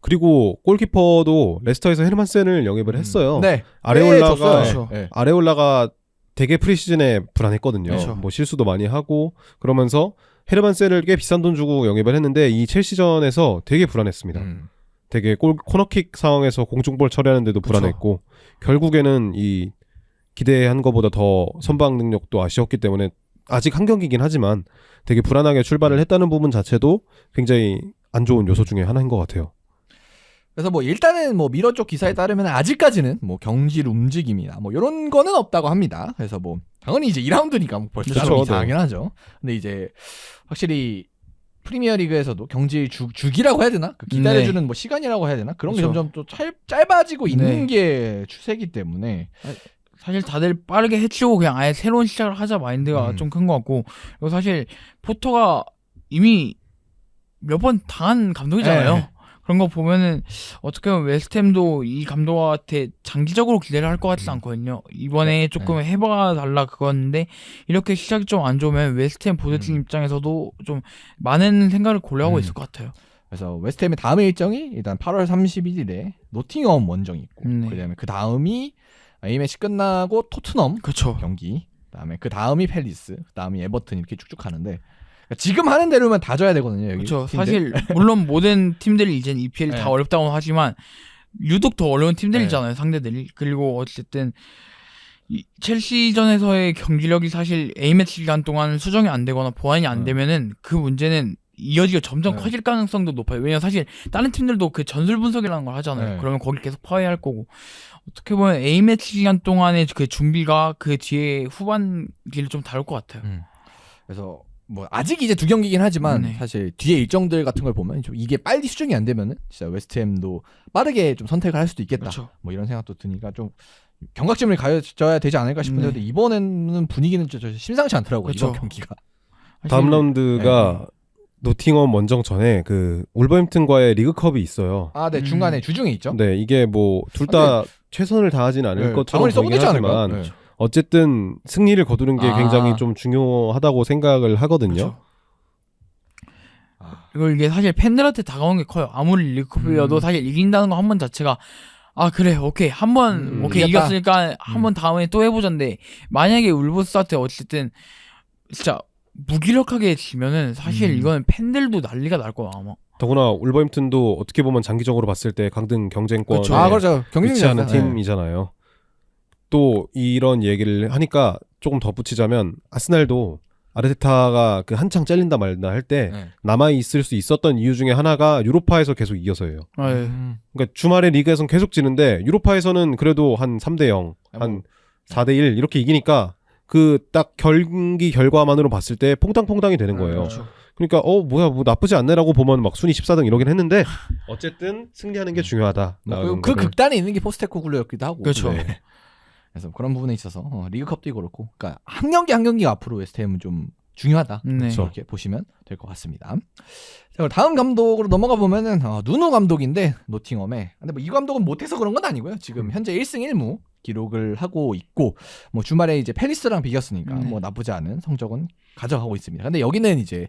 그리고 골키퍼도 레스터에서 헤르만센을 영입을 했어요. 네. 아레올라가 그렇죠. 네. 아레올라가 되게 프리시즌에 불안했거든요. 그렇죠. 뭐 실수도 많이 하고 그러면서 헤르만센을 꽤 비싼 돈 주고 영입을 했는데 이 첼시전에서 되게 불안했습니다. 되게 코너킥 상황에서 공중볼 처리하는데도 그쵸. 불안했고 결국에는 이 기대한 것보다 더 선방 능력도 아쉬웠기 때문에 아직 한 경기긴 하지만 되게 불안하게 출발을 했다는 부분 자체도 굉장히 안 좋은 요소 중에 하나인 것 같아요. 그래서 뭐 일단은 뭐 미러 쪽 기사에 따르면 아직까지는 뭐 경질 움직임이나 뭐 이런 거는 없다고 합니다. 그래서 뭐 당연히 이제 2라운드니까 뭐 벌써 그렇죠, 좀 네. 이상하긴 하죠. 근데 이제 확실히 프리미어리그에서도 경질 주기라고 해야 되나? 그 기다려주는 뭐 시간이라고 해야 되나? 그런 게 그렇죠. 점점 또 짧아지고 있는 네. 게 추세이기 때문에 사실 다들 빠르게 해치우고 그냥 아예 새로운 시작을 하자 마인드가 좀 큰 것 같고 그리고 사실 포터가 이미 몇 번 당한 감독이잖아요. 네. 그런 거 보면은 어떻게 보면 웨스트햄도 이 감독한테 장기적으로 기대를 할 것 같지는 않거든요. 이번에 조금 해봐 달라 그건데 이렇게 시작이 좀 안 좋으면 웨스트햄 보드팀 입장에서도 좀 많은 생각을 고려하고 있을 것 같아요. 그래서 웨스트햄의 다음 일정이 일단 8월 31일에 노팅엄 원정이 있고 네. 그다음에 그 다음이 A매치 끝나고 토트넘 그렇죠. 경기 그다음에 그 다음이 팰리스 그 다음이 에버튼 이렇게 쭉쭉 가는데 그러니까 지금 하는 대로면 다 져야 되거든요. 여기 그렇죠. 팀들. 사실 물론 모든 팀들이 이제 EPL 네. 다 어렵다고 하지만 유독 더 어려운 팀들이잖아요. 네. 상대들이. 그리고 어쨌든 이 첼시전에서의 경기력이 사실 A매치 기간 동안 수정이 안 되거나 보완이 안 되면은 그 문제는 이어지고 점점 네. 커질 가능성도 높아요. 왜냐면 사실 다른 팀들도 그 전술 분석이라는 걸 하잖아요. 네. 그러면 거기 계속 파괴할 거고 어떻게 보면 A매치 기간 동안의 그 준비가 그 뒤에 후반기를 좀 다룰 것 같아요. 그래서 뭐 아직 이제 두 경기긴 하지만 네. 사실 뒤에 일정들 같은 걸 보면 좀 이게 빨리 수정이 안 되면은 진짜 웨스트햄도 빠르게 좀 선택을 할 수도 있겠다. 그렇죠. 뭐 이런 생각도 드니까 좀 경각심을 가져야 되지 않을까 싶은데 네. 이번에는 분위기는 저 심상치 않더라고요. 그렇죠. 이번 경기가. 다음 라운드가 노팅엄 원정 전에 그 울버햄튼과의 리그컵이 있어요. 아, 네 중간에 주중에 있죠. 네, 이게 뭐 둘 다 최선을 다하진 않을 네, 것처럼 당연히 보이긴 써보지 않을까요? 하지만 네. 어쨌든 승리를 거두는 게 굉장히 좀 중요하다고 생각을 하거든요. 그렇죠. 이걸 이게 사실 팬들한테 다가오는 게 커요. 아무리 리커버리여도 사실 이긴다는 거 한 번 자체가 그래 오케이 한번 오케이 이겼다. 이겼으니까 한 번 다음에 또 해보자인데 만약에 울버스한테 어쨌든 진짜 무기력하게 지면은 사실 이거는 팬들도 난리가 날 거야 아마. 더구나 울버햄튼도 어떻게 보면 장기적으로 봤을 때 강등 경쟁권에 그렇죠. 위치하는 경쟁자죠. 팀이잖아요. 또 이런 얘기를 하니까 조금 덧붙이자면 아스날도 아르테타가 그 한창 잘린다 말다 할 때 네. 남아 있을 수 있었던 이유 중에 하나가 유로파에서 계속 이겨서예요. 그러니까 주말에 리그에서는 계속 지는데 유로파에서는 그래도 한 3대0, 한 4대1 이렇게 이기니까 그 딱 경기 결과만으로 봤을 때 퐁당퐁당이 되는 거예요. 그렇죠. 그러니까 뭐야 뭐 나쁘지 않네라고 보면 막 순위 14등 이러긴 했는데 어쨌든 승리하는 게 중요하다. 그 극단에 있는 게 포스테코글루였기도 하고. 그렇죠. 네. 그래서 그런 부분에 있어서 리그컵도 그렇고, 그러니까 한 경기 한 경기가 앞으로 웨스트햄은 좀 중요하다. 네. 이렇게 보시면 될 것 같습니다. 자, 그럼 다음 감독으로 넘어가 보면은 누누 감독인데 노팅엄에. 근데 뭐 이 감독은 못해서 그런 건 아니고요. 지금 현재 1승 1무 기록을 하고 있고, 뭐 주말에 이제 팰리스랑 비겼으니까 뭐 나쁘지 않은 성적은 가져가고 있습니다. 근데 여기는 이제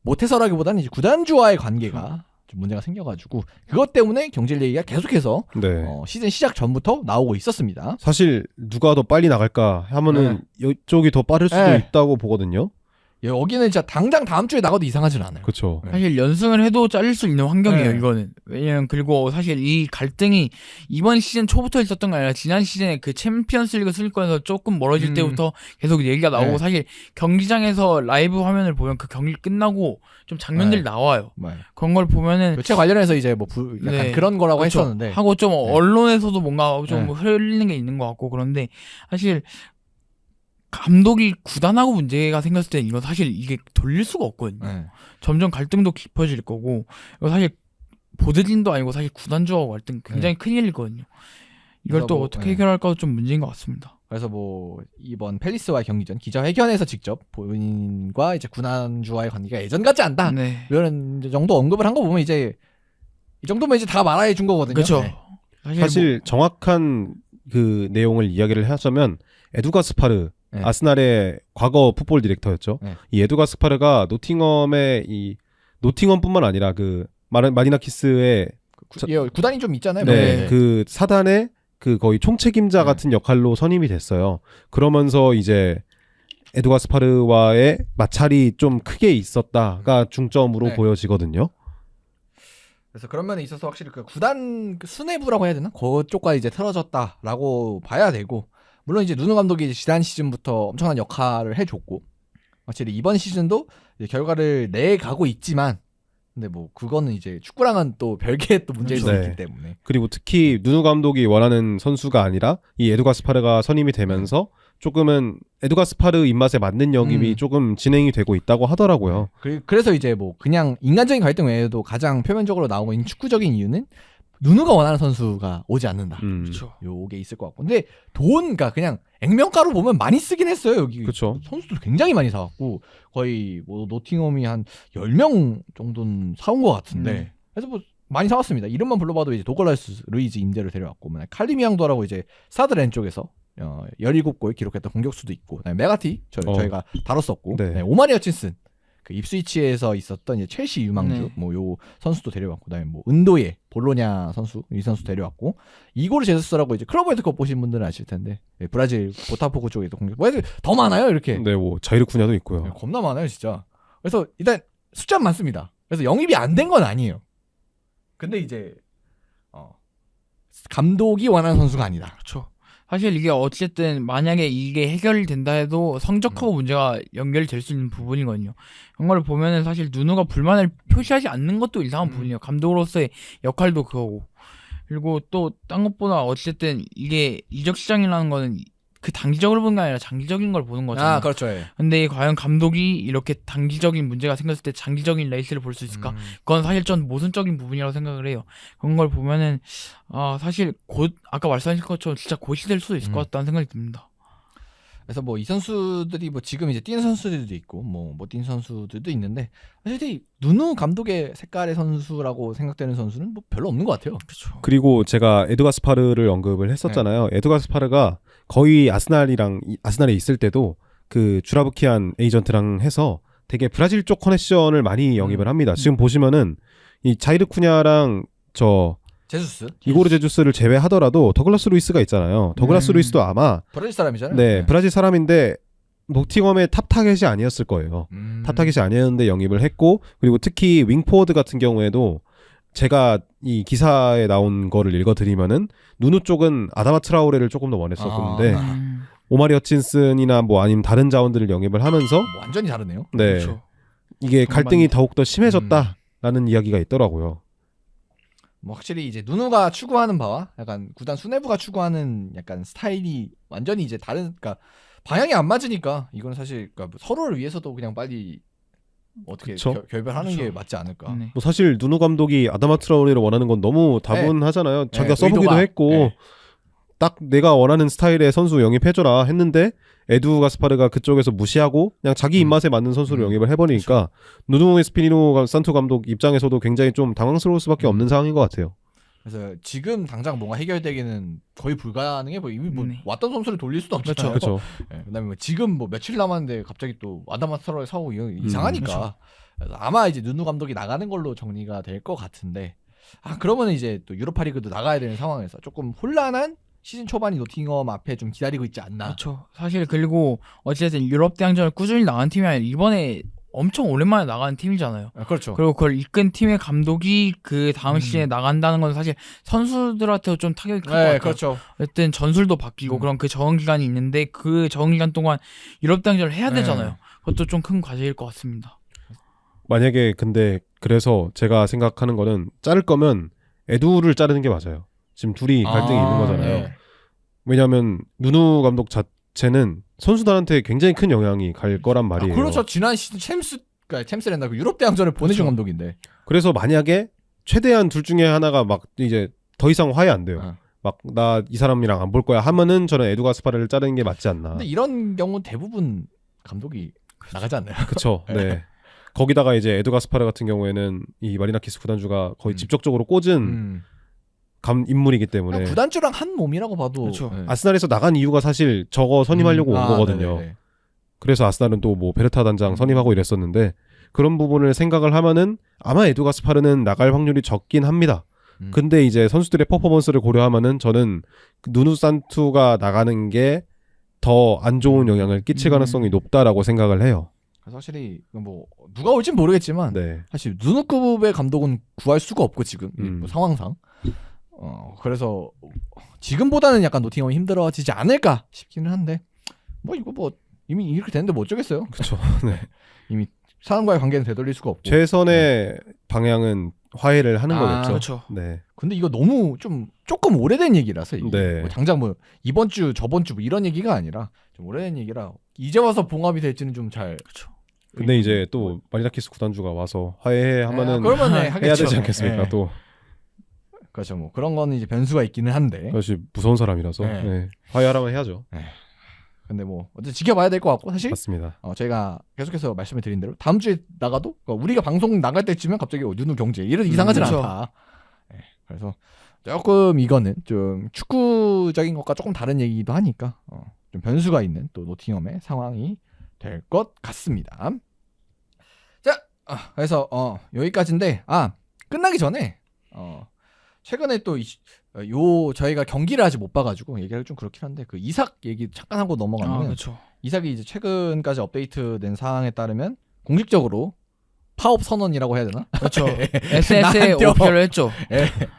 못해서라기보다는 이제 구단주와의 관계가 좀 문제가 생겨가지고 그것 때문에 경질 얘기가 계속해서 네. 시즌 시작 전부터 나오고 있었습니다. 사실 누가 더 빨리 나갈까 하면은 이쪽이 더 빠를 수도 네. 있다고 보거든요. 여기는 진짜 당장 다음 주에 나가도 이상하진 않아요. 그렇죠. 네. 사실 연승을 해도 잘릴 수 있는 환경이에요. 네. 이거는. 왜냐면 그리고 사실 이 갈등이 이번 시즌 초부터 있었던 게 아니라 지난 시즌에 그 챔피언스리그 순위권에서 조금 멀어질 때부터 계속 얘기가 나오고 네. 사실 경기장에서 라이브 화면을 보면 그 경기 끝나고 좀 장면들이 나와요. 그런 걸 보면은 교체 관련해서 이제 뭐 약간 네. 그런 거라고 그렇죠. 했었는데 하고 좀 언론에서도 뭔가 좀 네. 흘리는 게 있는 것 같고 그런데 사실 감독이 구단하고 문제가 생겼을 때 이건 사실 이게 돌릴 수가 없거든요. 네. 점점 갈등도 깊어질 거고 이거 사실 보드진도 아니고 사실 구단주하고 갈등 굉장히 큰일이거든요. 이걸 그래서 또 뭐, 어떻게 해결할까도 좀 문제인 것 같습니다. 그래서 뭐 이번 팰리스와의 경기전 기자회견에서 직접 본인과 이제 구단주와의 관계가 예전 같지 않다 네. 이런 정도 언급을 한 거 보면 이제 이 정도면 이제 다 말해 준 거거든요. 그렇죠. 네. 사실 정확한 그 내용을 이야기를 하자면 에두가 스파르 네. 아스날의 과거 풋볼 디렉터였죠. 네. 이 에두가 스파르가 노팅엄뿐만 아니라 그 마리나키스의 구단이 좀 있잖아요. 네, 그 사단의 그 거의 총책임자 같은 역할로 선임이 됐어요. 그러면서 이제 에두가 스파르와의 마찰이 좀 크게 있었다가 중점으로 네. 보여지거든요. 그래서 그런 면에 있어서 확실히 그 구단 수뇌부라고 해야 되나? 그쪽과 이제 틀어졌다라고 봐야 되고, 물론 이제 누누 감독이 이제 지난 시즌부터 엄청난 역할을 해줬고, 확실히 이번 시즌도 이제 결과를 내 가고 있지만, 근데 뭐 그거는 이제 축구랑은 또 별개의 또 문제일 수 그렇죠. 있기 때문에. 그리고 특히 누누 감독이 원하는 선수가 아니라 이 에두가 스파르가 선임이 되면서 조금은 에두가 스파르 입맛에 맞는 영입이 조금 진행이 되고 있다고 하더라고요. 그래서 이제 뭐 그냥 인간적인 갈등 외에도 가장 표면적으로 나오고 있는 축구적인 이유는 누누가 원하는 선수가 오지 않는다. 그렇죠. 요게 있을 것 같고. 근데 그러니까 그냥 액면가로 보면 많이 쓰긴 했어요. 여기 그렇죠. 선수들 굉장히 많이 사왔고 거의 뭐 노팅엄이 한 10명 정도는 사온 것 같은데. 그래서 뭐 많이 사왔습니다. 이름만 불러봐도 이제 도글라스 루이즈 임대를 데려왔고, 칼리미앙도라고 이제 사드렌 쪽에서 17골 기록했던 공격수도 있고, 그다음에 메가티 저희가 다뤘었고, 네. 오마리 허친슨 그 입스위치에서 있었던 이제 첼시 유망주 네. 뭐 요 선수도 데려왔고, 그다음에 뭐 은도예 볼로냐 선수 이 선수 데려왔고, 이고르 제수스라고 이제 클럽 월드컵 보신 분들은 아실 텐데 브라질 보타포고 쪽에도 공격 뭐 더 많아요 이렇게. 네, 뭐 자이르쿠냐도 있고요. 겁나 많아요 진짜. 그래서 일단 숫자 많습니다. 그래서 영입이 안 된 건 아니에요. 근데 이제 감독이 원하는 선수가 아니다. 그렇죠. 사실 이게 어쨌든 만약에 이게 해결된다 해도 성적하고 문제가 연결될 수 있는 부분이거든요. 그런 걸 보면은 사실 누누가 불만을 표시하지 않는 것도 이상한 부분이에요. 감독으로서의 역할도 그거고. 그리고 또 딴 것보다 어쨌든 이게 이적 시장이라는 거는 그 단기적으로 보는 게 아니라 장기적인 걸 보는 거잖아요. 그렇죠. 예. 근데 과연 감독이 이렇게 단기적인 문제가 생겼을 때 장기적인 레이스를 볼 수 있을까? 그건 사실 전 모순적인 부분이라고 생각을 해요. 그런 걸 보면은 사실 곧 아까 말씀하신 것처럼 진짜 곧이 될 수도 있을 것 같다는 생각이 듭니다. 그래서 뭐 이 선수들이 뭐 지금 이제 뛰는 선수들도 있고 뭐 못 뛰는 선수들도 있는데 사실 누누 감독의 색깔의 선수라고 생각되는 선수는 뭐 별로 없는 것 같아요. 그렇죠. 그리고 제가 에두 가스파르를 언급을 했었잖아요. 에두 가스파르가 거의 아스날에 있을 때도 그 주라부키안 에이전트랑 해서 되게 브라질 쪽 커넥션을 많이 영입을 합니다. 지금 보시면은 이 자이르 쿠냐랑 저 제수스 이고르 제주스를 제외하더라도 더글라스 루이스가 있잖아요. 더글라스 루이스도 아마 브라질 사람이잖아요. 네, 브라질 사람인데 노팅엄의 탑 타겟이 아니었을 거예요. 탑 타겟이 아니었는데 영입을 했고 그리고 특히 윙포워드 같은 경우에도 제가 이 기사에 나온 거를 읽어드리면은 누누 쪽은 아다마 트라오레를 조금 더 원했었는데 오마리 허친슨이나 뭐 아니면 다른 자원들을 영입을 하면서 뭐 완전히 다르네요. 네 그렇죠. 이게 갈등이 정반대. 더욱더 심해졌다라는 이야기가 있더라고요. 뭐 확실히 이제 누누가 추구하는 바와 약간 구단 수뇌부가 추구하는 약간 스타일이 완전히 이제 다른, 그러니까 방향이 안 맞으니까 이건 사실 그러니까 서로를 위해서도 그냥 빨리 어떻게 그쵸? 결별하는 게 그쵸. 맞지 않을까. 네. 뭐 사실 누누 감독이 아다마 트라오레를 원하는 건 너무 다분하잖아요. 자기가 써보기도 의도가. 했고 네. 딱 내가 원하는 스타일의 선수 영입해줘라 했는데 에두 가스파르가 그쪽에서 무시하고 그냥 자기 입맛에 맞는 선수를 영입을 해버리니까 누누 에스피니노 산투 감독 입장에서도 굉장히 좀 당황스러울 수밖에 없는 상황인 것 같아요. 그래서 지금 당장 뭔가 해결되기는 거의 불가능해 보여. 이미 뭐 네. 왔던 선수를 돌릴 수도 없잖아요. 그렇죠. 네, 그다음에 뭐 지금 뭐 며칠 남았는데 갑자기 또 아다마스터를 사고 이상하니까. 그래서 아마 이제 누누 감독이 나가는 걸로 정리가 될 것 같은데. 그러면 이제 또 유로파리그도 나가야 되는 상황에서 조금 혼란한 시즌 초반이 노팅엄 앞에 좀 기다리고 있지 않나. 그렇죠. 사실 그리고 어쨌든 유럽 대항전을 꾸준히 나간 팀이 아니라 이번에 엄청 오랜만에 나가는 팀이잖아요. 그렇죠. 그리고 그걸 이끈 팀의 감독이 그 다음 시즌에 나간다는 건 사실 선수들한테도 좀 타격이 클 것 같아요. 그렇죠. 어쨌든 전술도 바뀌고 그런 그 적응 기간이 있는데 그 적응 기간 동안 유럽 대항전을 해야 되잖아요. 그것도 좀 큰 과제일 것 같습니다. 만약에 근데 그래서 제가 생각하는 거는 자를 거면 에두를 자르는 게 맞아요. 지금 둘이 갈등이 있는 거잖아요. 네. 왜냐하면 누누 감독 자체는 선수들한테 굉장히 큰 영향이 갈 거란 말이에요. 그렇죠. 지난 시즌 챔스랜다 그 유럽 대항전을 보내준 그렇죠. 감독인데. 그래서 만약에 최대한 둘 중에 하나가 막 이제 더 이상 화해 안 돼요. 막 나 이 사람이랑 안 볼 거야 하면은 저는 에두 가스파르를 자르는 게 맞지 않나. 근데 이런 경우 대부분 감독이 나가지 않나요? 그렇죠. 네. 거기다가 이제 에두 가스파르 같은 경우에는 이 마리나키스 구단주가 거의 직접적으로 꽂은 인물이기 때문에 구단주랑 한 몸이라고 봐도. 그렇죠. 네. 아스날에서 나간 이유가 사실 저거 선임하려고 온 거거든요. 네네네. 그래서 아스날은 또 뭐 베르타 단장 선임하고 이랬었는데 그런 부분을 생각을 하면은 아마 에두 가스파르는 나갈 확률이 적긴 합니다. 근데 이제 선수들의 퍼포먼스를 고려하면은 저는 누누 산투가 나가는 게 더 안 좋은 영향을 끼칠 가능성이 높다라고 생각을 해요. 그래서 확실히 뭐 누가 올진 모르겠지만 네. 사실 누누급의 감독은 구할 수가 없고 지금 음. 뭐 상황상. 그래서 지금보다는 약간 노팅엄이 힘들어지지 않을까 싶기는 한데 뭐 이거 뭐 이미 이렇게 됐는데 뭐 어쩌겠어요. 그렇죠. 네. 이미 사람과의 관계는 되돌릴 수가 없고. 최선의 방향은 화해를 하는 거겠죠. 그렇죠. 네. 근데 이거 너무 조금 오래된 얘기라서 이게 네. 뭐 당장 뭐 이번 주 저번 주 뭐 이런 얘기가 아니라 좀 오래된 얘기라 이제 와서 봉합이 될지는 좀 잘. 그렇죠. 근데 이제 또 마리나키스 구단주가 와서 화해해 하면은 그러면 네, 해야 하겠죠. 되지 않겠습니까? 네. 또 그렇죠. 뭐 그런 거는 이제 변수가 있기는 한데. 역시 무서운 사람이라서 네. 네. 화해하라면 해야죠. 근데 뭐 어쨌든 지켜봐야 될 것 같고 사실 맞습니다. 저희가 계속해서 말씀을 드린 대로 다음 주에 나가도 그러니까 우리가 방송 나갈 때쯤엔 갑자기 누누 경제 이런 이상하진 그렇죠. 않다. 네, 그래서 조금 이거는 좀 축구적인 것과 조금 다른 얘기기도 하니까 좀 변수가 있는 또 노팅엄의 상황이 될 것 같습니다. 자, 그래서 여기까지인데 끝나기 전에 최근에 또 저희가 경기를 아직 못 봐가지고 얘기하기 좀 그렇긴 한데 그 이삭 얘기 잠깐 하고 넘어가면 그렇죠. 이삭이 이제 최근까지 업데이트된 사항에 따르면 공식적으로 파업 선언이라고 해야 되나? 그렇죠. 네. SS에 나한 뛰어. 오피셜을 했죠.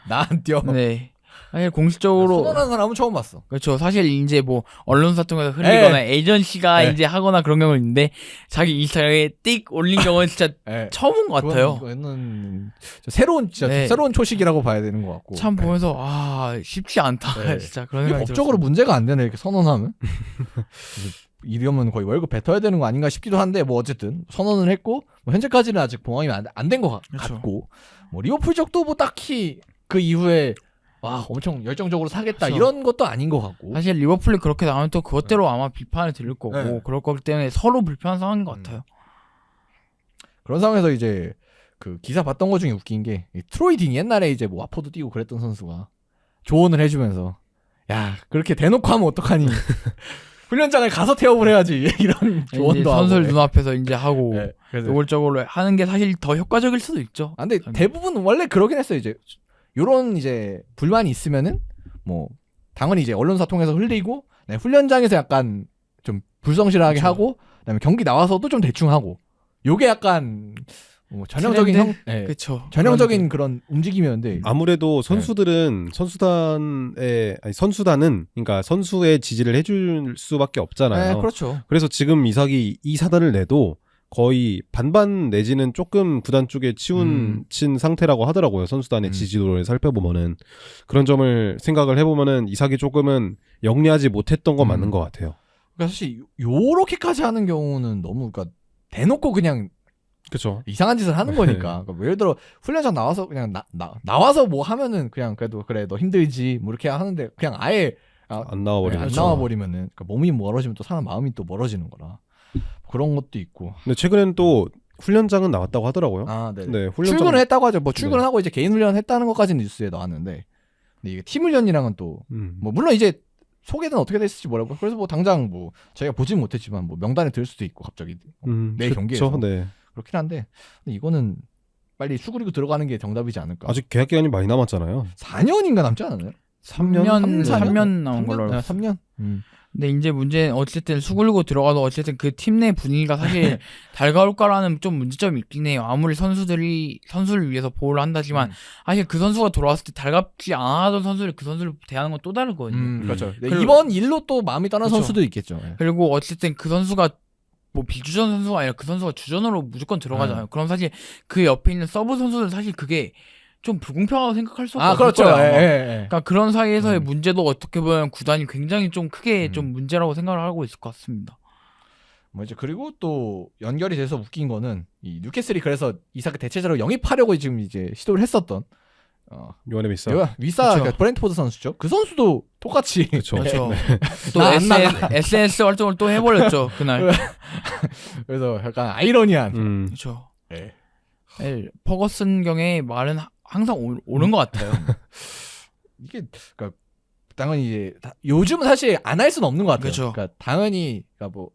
나 안 뛰어. 네. 사실 공식적으로 선언한 사람은 처음 봤어. 그렇죠. 사실 이제 뭐 언론사 통해서 흘리거나 에이전시가 이제 하거나 그런 경우는 있는데 자기 인스타그램에 띡 올린 경우는 진짜 처음 온 것 같아요. 이거는 새로운 네. 새로운 초식이라고 봐야 되는 것 같고. 참 보면서 쉽지 않다. 네. 진짜 그런 이게 생각이 법적으로 들었어요. 문제가 안 되네 이렇게 선언하면. 이러면 거의 월급 뱉어야 되는 거 아닌가 싶기도 한데 뭐 어쨌든 선언을 했고 뭐 현재까지는 아직 봉합이 안 된 것 그렇죠. 같고 뭐 리버풀 쪽도 뭐 딱히 그 이후에 와 엄청 열정적으로 사겠다 그쵸. 이런 것도 아닌 것 같고. 사실 리버풀이 그렇게 나오면 또 그것대로 아마 비판을 들을 거고 네. 그럴 거기 때문에 서로 불편한 상황인 것 같아요. 그런 상황에서 이제 그 기사 봤던 것 중에 웃긴 게 트로이 딩 옛날에 이제 뭐 와포드 뛰고 그랬던 선수가 조언을 해주면서 야 그렇게 대놓고 하면 어떡하니 훈련장에 가서 태업을 해야지 이런 이제 조언도 하고. 선수들 눈앞에서 이제 하고 네, 그래서 노골적으로 하는 게 사실 더 효과적일 수도 있죠. 아, 근데 대부분 원래 그러긴 했어요. 이제 요런 이제 불만이 있으면은 뭐 당연히 이제 언론사 통해서 흘리고 네, 훈련장에서 약간 좀 불성실하게 그쵸. 하고 그다음에 경기 나와서도 좀 대충 하고 요게 약간 뭐 전형적인 트렌드? 네, 그렇죠. 전형적인 그런 움직임이었는데 아무래도 선수들은 선수단은 그러니까 선수의 지지를 해줄 수밖에 없잖아요. 네, 그렇죠. 그래서 지금 이삭이 이 사단을 내도 거의 반반 내지는 조금 구단 쪽에 치운 상태라고 하더라고요. 선수단의 지지도를 살펴보면은 그런 점을 생각을 해보면은 이삭이 조금은 영리하지 못했던 건 맞는 것 같아요. 그러니까 사실 요렇게까지 하는 경우는 너무 그러니까 대놓고 그냥 그렇죠. 이상한 짓을 하는 거니까. 그러니까 예를 들어 훈련장 나와서 그냥 나와서 뭐 하면은 그냥 그래도 그래 너 힘들지 뭐 이렇게 하는데 그냥 아예 안 나와버리면. 안 나와버리면은 그러니까 몸이 멀어지면 또 사람 마음이 또 멀어지는 거라 그런 것도 있고. 근데 최근에는 또 훈련장은 나왔다고 하더라고요. 아, 네. 네, 훈련장 출근을 했다고 하죠. 뭐 출근하고 이제 개인 훈련 했다는 것까지는 뉴스에 나왔는데, 근데 이게 팀 훈련이랑은 또 뭐 물론 이제 소개는 어떻게 됐을지 모르고 그래서 뭐 당장 뭐 저희가 보진 못했지만 뭐 명단에 들 수도 있고 갑자기 내 경기에서 네. 그렇긴 한데 근데 이거는 빨리 수그리고 들어가는 게 정답이지 않을까. 아직 계약 기간이 많이 남았잖아요. 4년인가 남지 않았나요? 3년 남은 걸로 알고 3년? 근데 이제 문제는 어쨌든 수굴고 들어가도 어쨌든 그 팀 내 분위기가 사실 달가울까라는 좀 문제점이 있긴 해요. 아무리 선수를 위해서 보호를 한다지만 사실 그 선수가 돌아왔을 때 달갑지 않아던 선수를 그 선수를 대하는 건 또 다르거든요. 그렇죠. 그리고- 이번 일로 또 마음이 떠난 그쵸. 선수도 있겠죠. 예. 그리고 어쨌든 그 선수가 뭐 비주전 선수가 아니라 그 선수가 주전으로 무조건 들어가잖아요. 그럼 사실 그 옆에 있는 서브 선수는 사실 그게 좀 불공평하다고 생각할 수밖에 없을 그렇죠. 거예요. 아마. 예. 그러니까 그런 사이에서의 문제도 어떻게 보면 구단이 굉장히 좀 크게 좀 문제라고 생각을 하고 있을 것 같습니다. 뭐 이제 그리고 또 연결이 돼서 웃긴 거는 이 뉴캐슬이 그래서 이삭을 대체자로 영입하려고 지금 이제 시도를 했었던 요한의 미사. 위사 그쵸. 그러니까 브렌트포드 선수죠. 그 선수도 똑같이 그렇죠. 그렇죠. 또 나안 SNS 활동을 또 해버렸죠 그날. 그래서 약간 아이러니한 그렇죠. 네. 퍼거슨 경의 말은 항상 옳은 것 같아요. 이게 그러니까 당연히 이제 요즘은 사실 안 할 수는 없는 것 같아요. 그쵸. 그러니까 당연히 그러니까 뭐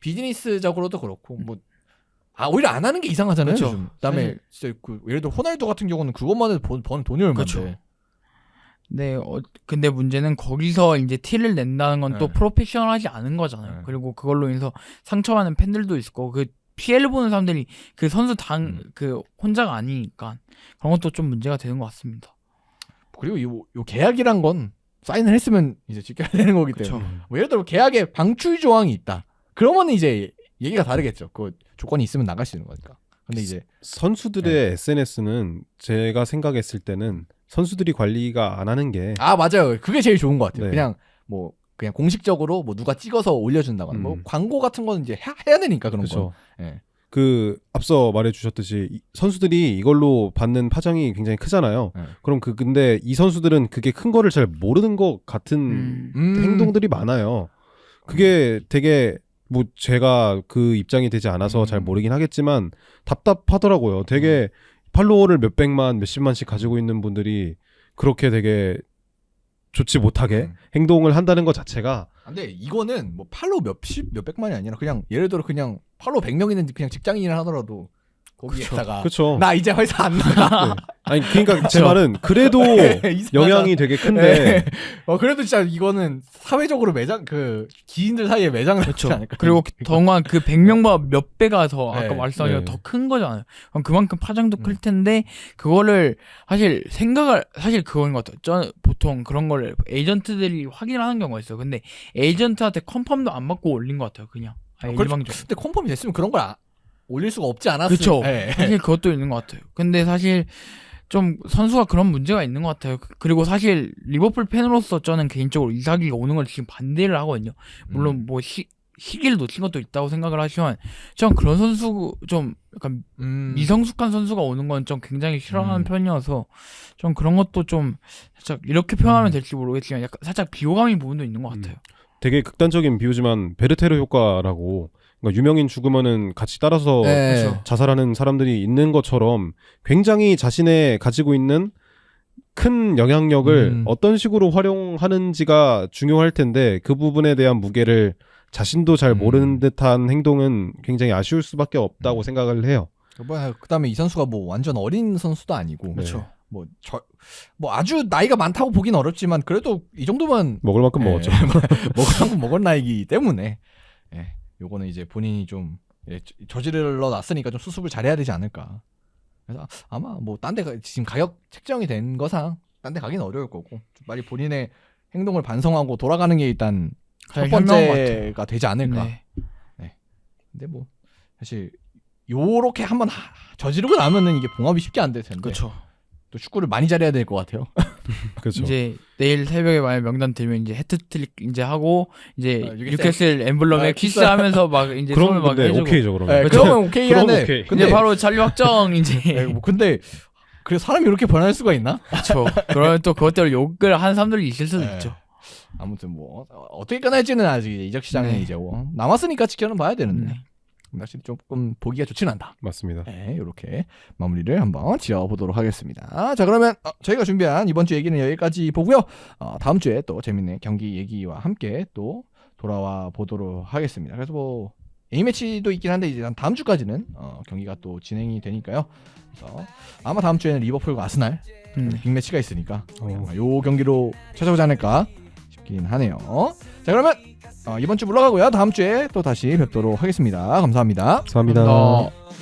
비즈니스적으로도 그렇고 뭐 오히려 안 하는 게 이상하잖아요. 그쵸. 요즘. 그다음에 사실- 진짜 그 예를 들어 호날두 같은 경우는 그것만 해도 버는 돈이 얼마인데. 그쵸. 네, 근데 문제는 거기서 이제 티를 낸다는 건 또 네. 프로페셔널하지 않은 거잖아요. 네. 그리고 그걸로 인해서 상처받는 팬들도 있을 거고 그 피해를 보는 사람들이 그 선수 그 혼자가 아니니까 그런 것도 좀 문제가 되는 것 같습니다. 그리고 요 계약이란 건 사인을 했으면 이제 지켜야 되는 거기 그쵸. 때문에. 뭐 예를 들어 계약에 방출 조항이 있다. 그러면 이제 얘기가 다르겠죠. 그 조건이 있으면 나갈 수 있는 거니까. 근데 이제 선수들의 SNS는 제가 생각했을 때는 선수들이 관리가 안 하는 게 맞아요. 그게 제일 좋은 것 같아요. 네. 그냥 뭐 그냥 공식적으로 뭐 누가 찍어서 올려준다거나 뭐 광고 같은 거는 이제 해야 되니까 그런 거. 그렇죠. 예. 그 앞서 말해주셨듯이 선수들이 이걸로 받는 파장이 굉장히 크잖아요. 네. 그럼 근데 이 선수들은 그게 큰 거를 잘 모르는 것 같은 행동들이 많아요. 그게 되게 뭐 제가 그 입장이 되지 않아서 잘 모르긴 하겠지만 답답하더라고요. 되게 팔로워를 몇백만 몇십만씩 가지고 있는 분들이 그렇게 되게 좋지 못하게 행동을 한다는 것 자체가 근데 이거는 뭐 팔로우 몇백만이 아니라 그냥 예를 들어 그냥 팔로우 100명 있는 그냥 직장인을 하더라도 거기에다가 그렇죠. 나 이제 회사 안 나가. 아니 그러니까 제 말은 그래도 영향이 되게 큰데 그래도 진짜 이거는 사회적으로 기인들 사이에 매장을 하지 않을까. 그리고 더구나 그 100명보다 몇 배가 더 아까 네. 말씀하신 네. 더 큰 거잖아요. 그럼 그만큼 파장도 클 텐데 그거를 사실 그거인 것 같아요. 보통 그런 거를 에이전트들이 확인을 하는 경우가 있어요. 근데 에이전트한테 컨펌도 안 받고 올린 것 같아요. 그냥 일방적으로. 근데 컨펌이 됐으면 그런 걸 올릴 수가 없지 않았어요. 그렇죠. 네. 사실 그것도 있는 것 같아요. 근데 사실 좀 선수가 그런 문제가 있는 것 같아요. 그리고 사실 리버풀 팬으로서 저는 개인적으로 이삭이가 오는 걸 지금 반대를 하거든요. 물론 뭐 시기를 놓친 것도 있다고 생각을 하지만 전 그런 선수 좀 약간 미성숙한 선수가 오는 건 좀 굉장히 싫어하는 편이어서 좀 그런 것도 좀 살짝 이렇게 표현하면 될지 모르겠지만 약간 살짝 비호감인 부분도 있는 것 같아요. 되게 극단적인 비유지만 베르테르 효과라고 그러니까 유명인 죽으면은 같이 따라서 그렇죠. 자살하는 사람들이 있는 것처럼 굉장히 자신의 가지고 있는 큰 영향력을 어떤 식으로 활용하는지가 중요할 텐데 그 부분에 대한 무게를 자신도 잘 모르는 듯한 행동은 굉장히 아쉬울 수밖에 없다고 생각을 해요. 그다음에 이 선수가 뭐 완전 어린 선수도 아니고 그렇죠. 뭐 아주 나이가 많다고 보긴 어렵지만 그래도 이 정도면 먹을 만큼 먹었죠. 먹을 만큼 먹은 나이기 때문에 요거는 이제 본인이 좀 저질러 놨으니까 좀 수습을 잘해야 되지 않을까. 그래서 아마 뭐 딴 데 지금 가격 책정이 된 거상 딴 데 가긴 어려울 거고 좀 빨리 본인의 행동을 반성하고 돌아가는 게 일단 첫 번째가 되지 않을까. 네. 근데 뭐 사실 요렇게 한번 저지르고 나면은 이게 봉합이 쉽게 안 될 텐데. 그렇죠. 또 축구를 많이 잘해야 될 것 같아요. 그렇죠. 이제 내일 새벽에 만약 명단 들면 이제 해트트릭 이제 하고 이제 뉴캐슬 엠블럼에 키스하면서 막 이제 그럼 손을 막 근데 해주고. 오케이죠 그러면. 네, 그렇죠. 그러면 오케이 한데 오케이. 근데 바로 잔류 확정 이제. 뭐 근데 그 사람이 이렇게 변할 수가 있나? 그렇죠. 그러면 또 그것대로 욕을 하는 사람들이 있을 수도 네. 있죠. 아무튼 뭐 어떻게 끝날지는 아직 이적 시장이 이제 남았으니까 지켜는 봐야 되는데 확실히 조금 보기가 좋지는 않다. 맞습니다. 네, 이렇게 마무리를 한번 지어보도록 하겠습니다. 자, 그러면 저희가 준비한 이번 주 얘기는 여기까지 보고요. 다음 주에 또 재밌는 경기 얘기와 함께 또 돌아와 보도록 하겠습니다. 그래서 뭐 A매치도 있긴 한데 이제 다음 주까지는 경기가 또 진행이 되니까요. 그래서 아마 다음 주에는 리버풀과 아스날 빅매치가 있으니까 요 경기로 찾아오지 않을까 싶긴 하네요. 자, 그러면 이번 주 물러가고요. 다음 주에 또 다시 뵙도록 하겠습니다. 감사합니다. 감사합니다. 감사합니다.